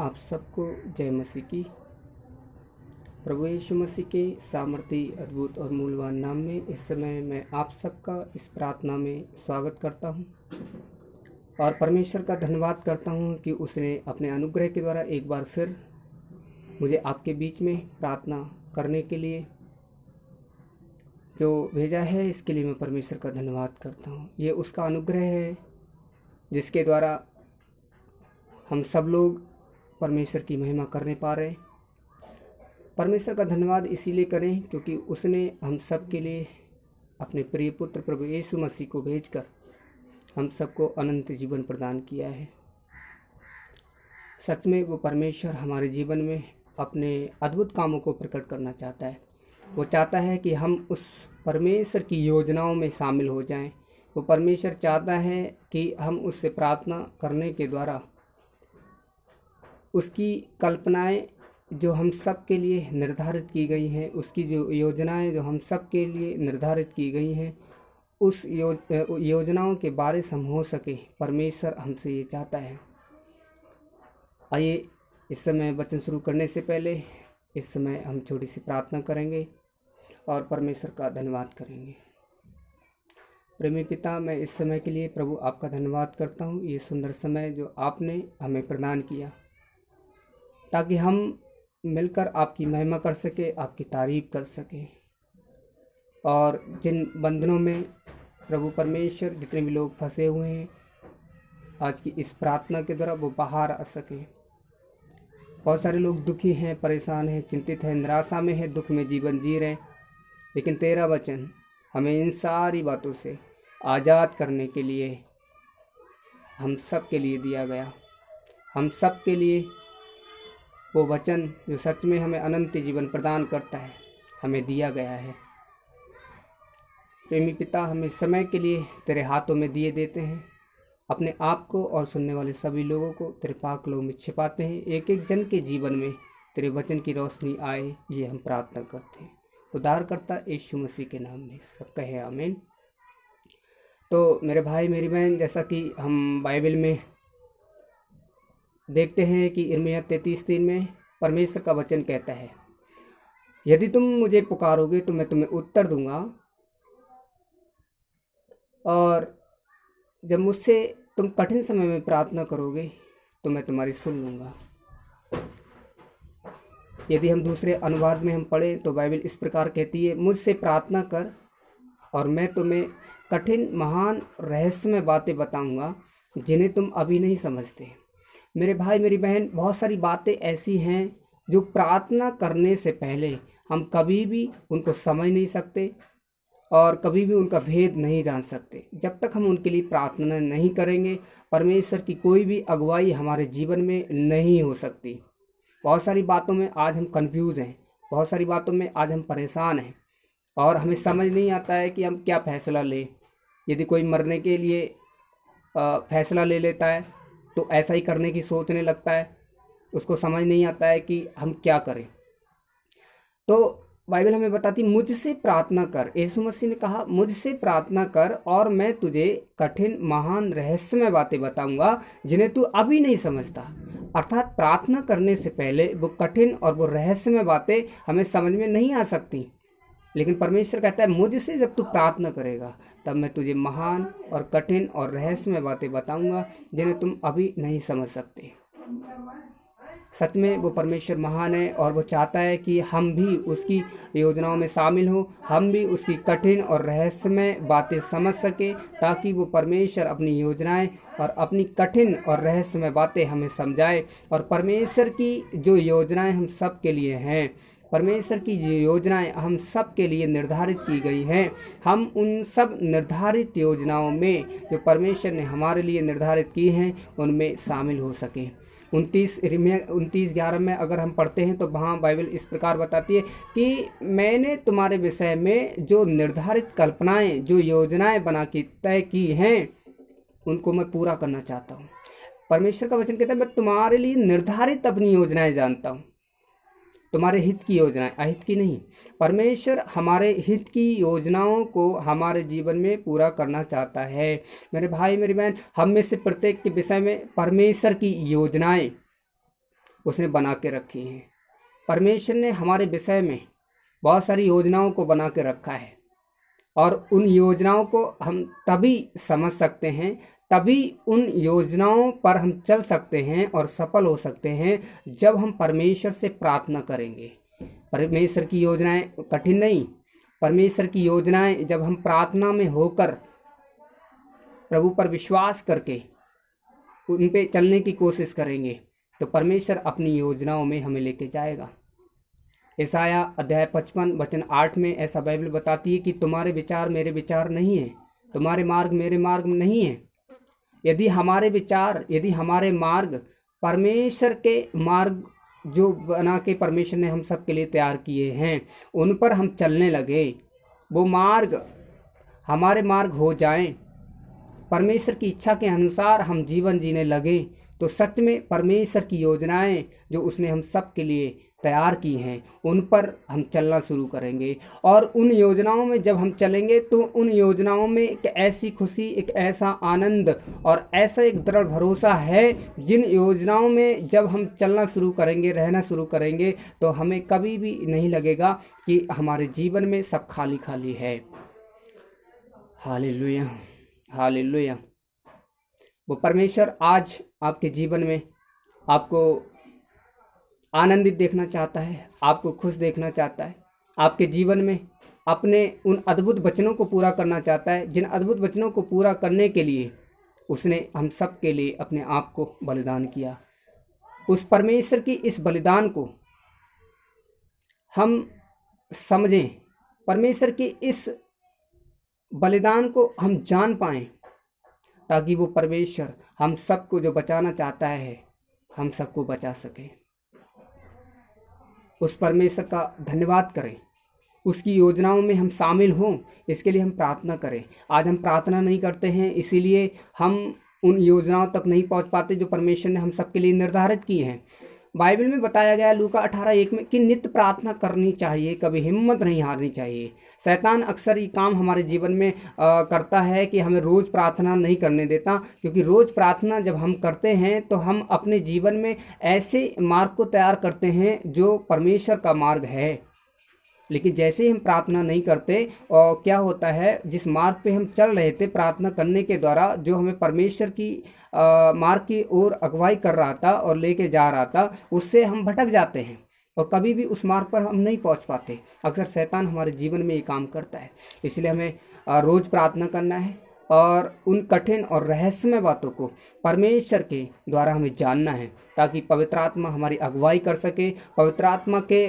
आप सबको जय मसीह की। प्रभु यीशु मसीह के सामर्थी, अद्भुत और मूल्यवान नाम में इस समय मैं आप सबका इस प्रार्थना में स्वागत करता हूं और परमेश्वर का धन्यवाद करता हूं कि उसने अपने अनुग्रह के द्वारा एक बार फिर मुझे आपके बीच में प्रार्थना करने के लिए जो भेजा है, इसके लिए मैं परमेश्वर का धन्यवाद करता हूं। ये उसका अनुग्रह है जिसके द्वारा हम सब लोग परमेश्वर की महिमा करने पा रहे हैं। परमेश्वर का धन्यवाद इसीलिए करें क्योंकि उसने हम सब के लिए अपने प्रिय पुत्र प्रभु यीशु मसीह को भेजकर हम सबको अनंत जीवन प्रदान किया है। सच में वो परमेश्वर हमारे जीवन में अपने अद्भुत कामों को प्रकट करना चाहता है। वो चाहता है कि हम उस परमेश्वर की योजनाओं में शामिल हो जाएं। वो परमेश्वर चाहता है कि हम उससे प्रार्थना करने के द्वारा उसकी कल्पनाएं जो हम सब के लिए निर्धारित की गई हैं, उसकी जो योजनाएं जो हम सब के लिए निर्धारित की गई हैं, उस योजनाओं के बारे में हम हो सके। परमेश्वर हमसे ये चाहता है। आइए इस समय वचन शुरू करने से पहले इस समय हम छोटी सी प्रार्थना करेंगे और परमेश्वर का धन्यवाद करेंगे। प्रेमी पिता, मैं इस समय के लिए प्रभु आपका धन्यवाद करता हूँ। ये सुंदर समय जो आपने हमें प्रदान किया ताकि हम मिलकर आपकी महिमा कर सके, आपकी तारीफ कर सके। और जिन बंधनों में प्रभु परमेश्वर जितने भी लोग फंसे हुए हैं, आज की इस प्रार्थना के द्वारा वो बाहर आ सके। बहुत सारे लोग दुखी हैं, परेशान हैं, चिंतित हैं, निराशा में हैं, दुख में जीवन जी रहे हैं, लेकिन तेरा वचन हमें इन सारी बातों से आज़ाद करने के लिए हम सब के लिए दिया गया। हम सब के लिए वो वचन जो सच में हमें अनंत जीवन प्रदान करता है हमें दिया गया है। प्रेमी पिता, हम इस समय के लिए तेरे हाथों में दिए देते हैं। अपने आप को और सुनने वाले सभी लोगों को तेरे पाक लोग में छिपाते हैं। एक एक जन के जीवन में तेरे वचन की रोशनी आए, ये हम प्रार्थना करते हैं उद्धारकर्ता यीशु मसीह के नाम में। सब कहे आमीन। तो मेरे भाई मेरी बहन, जैसा कि हम बाइबल में देखते हैं कि यिर्मयाह 33:3 में परमेश्वर का वचन कहता है, यदि तुम मुझे पुकारोगे तो मैं तुम्हें उत्तर दूंगा और जब मुझसे तुम कठिन समय में प्रार्थना करोगे तो मैं तुम्हारी सुन लूँगा। यदि हम दूसरे अनुवाद में हम पढ़ें तो बाइबल इस प्रकार कहती है, मुझसे प्रार्थना कर और मैं तुम्हें कठिन महान रहस्यमय बातें बताऊंगा जिन्हें तुम अभी नहीं समझते। मेरे भाई मेरी बहन, बहुत सारी बातें ऐसी हैं जो प्रार्थना करने से पहले हम कभी भी उनको समझ नहीं सकते और कभी भी उनका भेद नहीं जान सकते। जब तक हम उनके लिए प्रार्थना नहीं करेंगे, परमेश्वर की कोई भी अगुवाई हमारे जीवन में नहीं हो सकती। बहुत सारी बातों में आज हम कंफ्यूज हैं, बहुत सारी बातों में आज हम परेशान हैं और हमें समझ नहीं आता है कि हम क्या फैसला लें। यदि कोई मरने के लिए फैसला ले लेता है तो ऐसा ही करने की सोचने लगता है, उसको समझ नहीं आता है कि हम क्या करें। तो बाइबल हमें बताती, मुझसे प्रार्थना कर। यीशु मसीह ने कहा, मुझसे प्रार्थना कर और मैं तुझे कठिन महान रहस्यमय बातें बताऊंगा जिन्हें तू अभी नहीं समझता। अर्थात प्रार्थना करने से पहले वो कठिन और वो रहस्यमय बातें हमें समझ में नहीं आ सकती, लेकिन परमेश्वर कहता है मुझसे जब तू प्रार्थना करेगा तब मैं तुझे महान और कठिन और रहस्यमय बातें बताऊंगा जिन्हें तुम अभी नहीं समझ सकते। सच में वो परमेश्वर महान है और वो चाहता है कि हम भी उसकी योजनाओं में शामिल हों, हम भी उसकी कठिन और रहस्यमय बातें समझ सके, ताकि वो परमेश्वर अपनी योजनाएं और अपनी कठिन और रहस्यमय बातें हमें समझाए। और परमेश्वर की जो योजनाएं हम सब के लिए हैं, परमेश्वर की जो योजनाएं हम सब के लिए निर्धारित की गई हैं, हम उन सब निर्धारित योजनाओं में जो परमेश्वर ने हमारे लिए निर्धारित की हैं उनमें शामिल हो सके। 29:11 में अगर हम पढ़ते हैं तो वहाँ बाइबल इस प्रकार बताती है कि मैंने तुम्हारे विषय में जो निर्धारित कल्पनाएं, जो योजनाएं बना के तय की हैं, उनको मैं पूरा करना चाहता हूँ। परमेश्वर का वचन कहता है, मैं तुम्हारे लिए निर्धारित अपनी योजनाएं जानता हूँ। तुम्हारे हित की योजनाएं, अहित की नहीं। परमेश्वर हमारे हित की योजनाओं को हमारे जीवन में पूरा करना चाहता है। मेरे भाई मेरी बहन, हम में से प्रत्येक के विषय में परमेश्वर की योजनाएं उसने बना के रखी हैं। परमेश्वर ने हमारे विषय में बहुत सारी योजनाओं को बना के रखा है और उन योजनाओं को हम तभी समझ सकते हैं, तभी उन योजनाओं पर हम चल सकते हैं और सफल हो सकते हैं जब हम परमेश्वर से प्रार्थना करेंगे। परमेश्वर की योजनाएं कठिन नहीं, परमेश्वर की योजनाएं जब हम प्रार्थना में होकर प्रभु पर विश्वास करके उन पे चलने की कोशिश करेंगे तो परमेश्वर अपनी योजनाओं में हमें लेके जाएगा। यशाया अध्याय 55 वचन 8 में ऐसा बाइबल बताती है कि तुम्हारे विचार मेरे विचार नहीं है, तुम्हारे मार्ग मेरे मार्ग नहीं है। यदि हमारे विचार, यदि हमारे मार्ग परमेश्वर के मार्ग जो बना के परमेश्वर ने हम सब के लिए तैयार किए हैं उन पर हम चलने लगे, वो मार्ग हमारे मार्ग हो जाएं, परमेश्वर की इच्छा के अनुसार हम जीवन जीने लगे, तो सच में परमेश्वर की योजनाएं जो उसने हम सब के लिए तैयार की हैं उन पर हम चलना शुरू करेंगे। और उन योजनाओं में जब हम चलेंगे तो उन योजनाओं में एक ऐसी खुशी, एक ऐसा आनंद और ऐसा एक दृढ़ भरोसा है, जिन योजनाओं में जब हम चलना शुरू करेंगे, रहना शुरू करेंगे, तो हमें कभी भी नहीं लगेगा कि हमारे जीवन में सब खाली खाली है। Hallelujah, hallelujah. वो परमेश्वर आज आपके जीवन में आपको आनंदित देखना चाहता है, आपको खुश देखना चाहता है, आपके जीवन में अपने उन अद्भुत वचनों को पूरा करना चाहता है, जिन अद्भुत वचनों को पूरा करने के लिए उसने हम सब के लिए अपने आप को बलिदान किया। उस परमेश्वर की इस बलिदान को हम समझें, परमेश्वर की इस बलिदान को हम जान पाएं, ताकि वो परमेश्वर हम सबको जो बचाना चाहता है हम सबको बचा सके। उस परमेश्वर का धन्यवाद करें, उसकी योजनाओं में हम शामिल हों, इसके लिए हम प्रार्थना करें। आज हम प्रार्थना नहीं करते हैं, इसीलिए हम उन योजनाओं तक नहीं पहुंच पाते जो परमेश्वर ने हम सबके लिए निर्धारित की हैं। बाइबल में बताया गया लूका 18:1 में कि नित्य प्रार्थना करनी चाहिए, कभी हिम्मत नहीं हारनी चाहिए। शैतान अक्सर ये काम हमारे जीवन में करता है कि हमें रोज़ प्रार्थना नहीं करने देता, क्योंकि रोज़ प्रार्थना जब हम करते हैं तो हम अपने जीवन में ऐसे मार्ग को तैयार करते हैं जो परमेश्वर का मार्ग है। लेकिन जैसे ही हम प्रार्थना नहीं करते और क्या होता है, जिस मार्ग पे हम चल रहे थे प्रार्थना करने के द्वारा, जो हमें परमेश्वर की मार्ग की ओर अगुवाई कर रहा था और लेके जा रहा था, उससे हम भटक जाते हैं और कभी भी उस मार्ग पर हम नहीं पहुंच पाते। अक्सर शैतान हमारे जीवन में ये काम करता है। इसलिए हमें रोज़ प्रार्थना करना है और उन कठिन और रहस्यमय बातों को परमेश्वर के द्वारा हमें जानना है, ताकि पवित्र आत्मा हमारी अगुवाई कर सके, पवित्र आत्मा के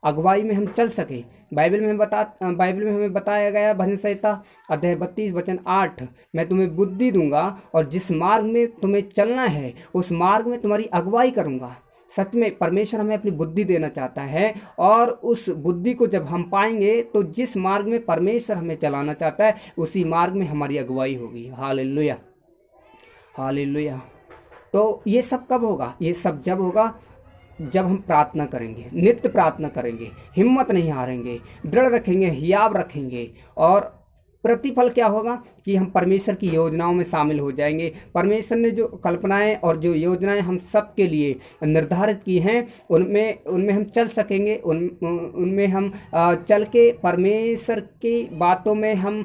अगुवाई में हम चल सके। बाइबल में हमें बताया गया भजन संहिता अध्याय 32 वचन 8, मैं तुम्हें बुद्धि दूंगा और जिस मार्ग में तुम्हें चलना है उस मार्ग में तुम्हारी अगुवाई करूंगा। सच में परमेश्वर हमें अपनी बुद्धि देना चाहता है और उस बुद्धि को जब हम पाएंगे तो जिस मार्ग में परमेश्वर हमें चलाना चाहता है उसी मार्ग में हमारी अगुवाई होगी। Hallelujah, hallelujah. तो ये सब कब होगा? ये सब जब होगा जब हम प्रार्थना करेंगे, नित्य प्रार्थना करेंगे, हिम्मत नहीं हारेंगे, दृढ़ रखेंगे, हियाव रखेंगे। और प्रतिफल क्या होगा कि हम परमेश्वर की योजनाओं में शामिल हो जाएंगे। परमेश्वर ने जो कल्पनाएं और जो योजनाएं हम सब के लिए निर्धारित की हैं उनमें हम चल सकेंगे। उनमें हम चल के परमेश्वर की बातों में हम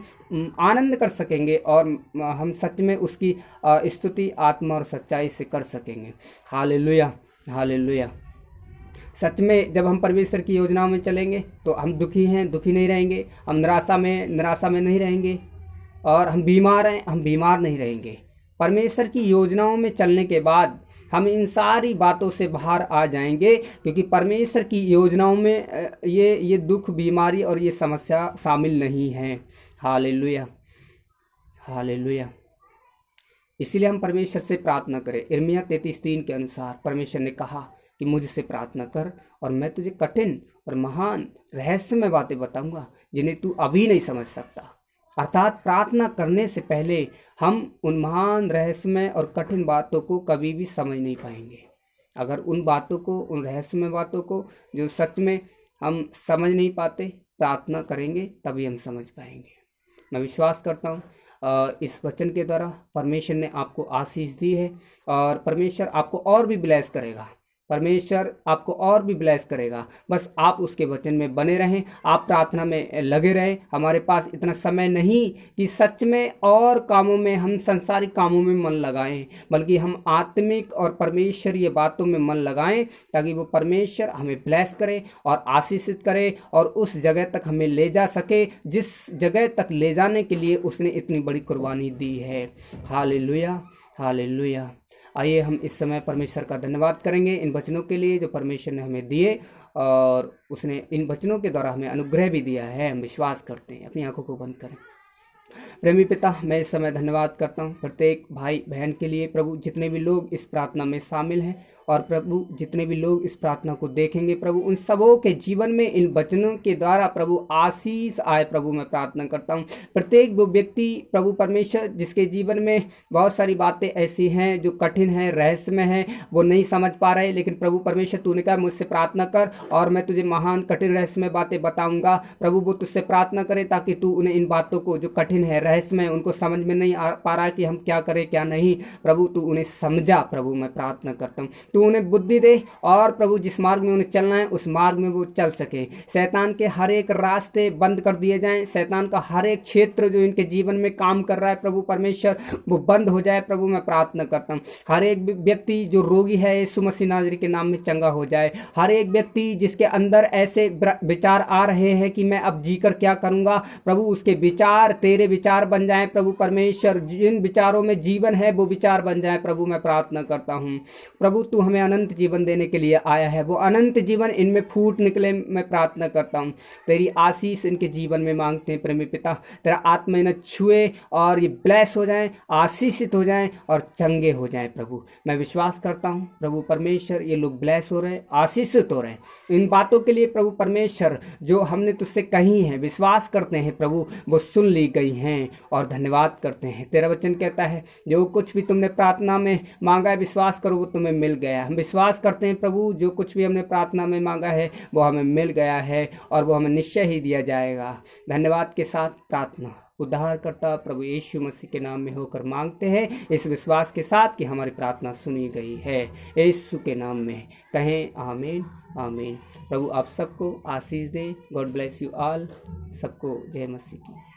आनंद कर सकेंगे और हम सच में उसकी स्तुति आत्मा और सच्चाई से कर सकेंगे। Hallelujah, hallelujah. सच में जब हम परमेश्वर की योजनाओं में चलेंगे तो हम दुखी नहीं रहेंगे, हम निराशा में नहीं रहेंगे, और हम बीमार नहीं रहेंगे। परमेश्वर की योजनाओं में चलने के बाद हम इन सारी बातों से बाहर आ जाएंगे, क्योंकि परमेश्वर की योजनाओं में ये दुख, बीमारी और ये समस्या शामिल नहीं है। Hallelujah, hallelujah. इसलिए हम परमेश्वर से प्रार्थना करें। यिर्मयाह 33:3 के अनुसार परमेश्वर ने कहा कि मुझसे प्रार्थना कर और मैं तुझे कठिन और महान रहस्यमय बातें बताऊंगा जिन्हें तू अभी नहीं समझ सकता। अर्थात प्रार्थना करने से पहले हम उन महान रहस्यमय और कठिन बातों को कभी भी समझ नहीं पाएंगे। अगर उन बातों को, उन रहस्यमय बातों को जो सच में हम समझ नहीं पाते, प्रार्थना करेंगे तभी हम समझ पाएंगे। मैं विश्वास करता हूँ इस वचन के द्वारा परमेश्वर ने आपको आशीष दी है और परमेश्वर आपको और भी ब्लेस करेगा। परमेश्वर आपको और भी ब्लेस करेगा। बस आप उसके वचन में बने रहें, आप प्रार्थना में लगे रहें। हमारे पास इतना समय नहीं कि सच में और कामों में, हम संसारिक कामों में मन लगाएं, बल्कि हम आत्मिक और परमेश्वरीय बातों में मन लगाएं, ताकि वो परमेश्वर हमें ब्लेस करे और आशीषित करे और उस जगह तक हमें ले जा सके जिस जगह तक ले जाने के लिए उसने इतनी बड़ी कुर्बानी दी है। Hallelujah, hallelujah. आइए हम इस समय परमेश्वर का धन्यवाद करेंगे इन वचनों के लिए जो परमेश्वर ने हमें दिए, और उसने इन वचनों के द्वारा हमें अनुग्रह भी दिया है। हम विश्वास करते हैं। अपनी आंखों को बंद करें। प्रेमी पिता, मैं इस समय धन्यवाद करता हूँ प्रत्येक भाई बहन के लिए प्रभु, जितने भी लोग इस प्रार्थना में शामिल हैं, और प्रभु जितने भी लोग इस प्रार्थना को देखेंगे प्रभु, उन सबों के जीवन में इन वचनों के द्वारा प्रभु आशीष आए। प्रभु मैं प्रार्थना करता हूँ प्रत्येक वो व्यक्ति प्रभु परमेश्वर जिसके जीवन में बहुत सारी बातें ऐसी हैं जो कठिन है, रहस्यमय है, वो नहीं समझ पा रहे, लेकिन प्रभु परमेश्वर तूने कहा मुझसे प्रार्थना कर और मैं तुझे महान कठिन रहस्यमय बातें बताऊंगा। प्रभु वो तुझसे प्रार्थना करे ताकि तू उन्हें इन बातों को जो कठिन है, रहस्यमय, उनको समझ में नहीं आ पा रहा है कि हम क्या करें क्या नहीं, प्रभु तू उन्हें समझा। प्रभु मैं प्रार्थना करता हूँ तू उन्हें बुद्धि दे, और प्रभु जिस मार्ग में उन्हें चलना है उस मार्ग में वो चल सके। शैतान के हर एक रास्ते बंद कर दिए जाएं, शैतान का हर एक क्षेत्र जो इनके जीवन में काम कर रहा है प्रभु परमेश्वर वो बंद हो जाए। प्रभु मैं प्रार्थना करता हूँ हर एक व्यक्ति जो रोगी है यीशु मसीह नाज़री के नाम में चंगा हो जाए। हर एक व्यक्ति जिसके अंदर ऐसे विचार आ रहे हैं कि मैं अब जीकर क्या करूंगा, प्रभु उसके विचार तेरे विचार बन जाएं। प्रभु परमेश्वर जिन विचारों में जीवन है वो विचार बन जाए। प्रभु मैं प्रार्थना करता हूँ प्रभु तू हमें अनंत जीवन देने के लिए आया है, वो अनंत जीवन इनमें फूट निकले। मैं प्रार्थना करता हूँ तेरी आशीष इनके जीवन में मांगते हैं प्रेमी पिता, तेरा आत्मा इन्हें छुए और ये ब्लेस हो जाएं, आशीषित हो जाएं और चंगे हो जाएं। प्रभु मैं विश्वास करता हूँ प्रभु परमेश्वर ये लोग ब्लेस हो रहे, आशीषित हो रहे। इन बातों के लिए प्रभु परमेश्वर जो हमने तुझसे कही हैं, विश्वास करते हैं प्रभु वो सुन ली गई हैं और धन्यवाद करते हैं। तेरा वचन कहता है जो कुछ भी तुमने प्रार्थना में मांगा है विश्वास करो वो तुम्हें मिल गया। हम विश्वास करते हैं प्रभु जो कुछ भी हमने प्रार्थना में मांगा है वो हमें मिल गया है और वो हमें निश्चय ही दिया जाएगा। धन्यवाद के साथ प्रार्थना उद्धारकर्ता प्रभु यीशु मसीह के नाम में होकर मांगते हैं, इस विश्वास के साथ कि हमारी प्रार्थना सुनी गई है। यीशु के नाम में कहें आमीन, आमीन। प्रभु आप सबको आशीष दे। God bless you all. सबको जय मसीह की।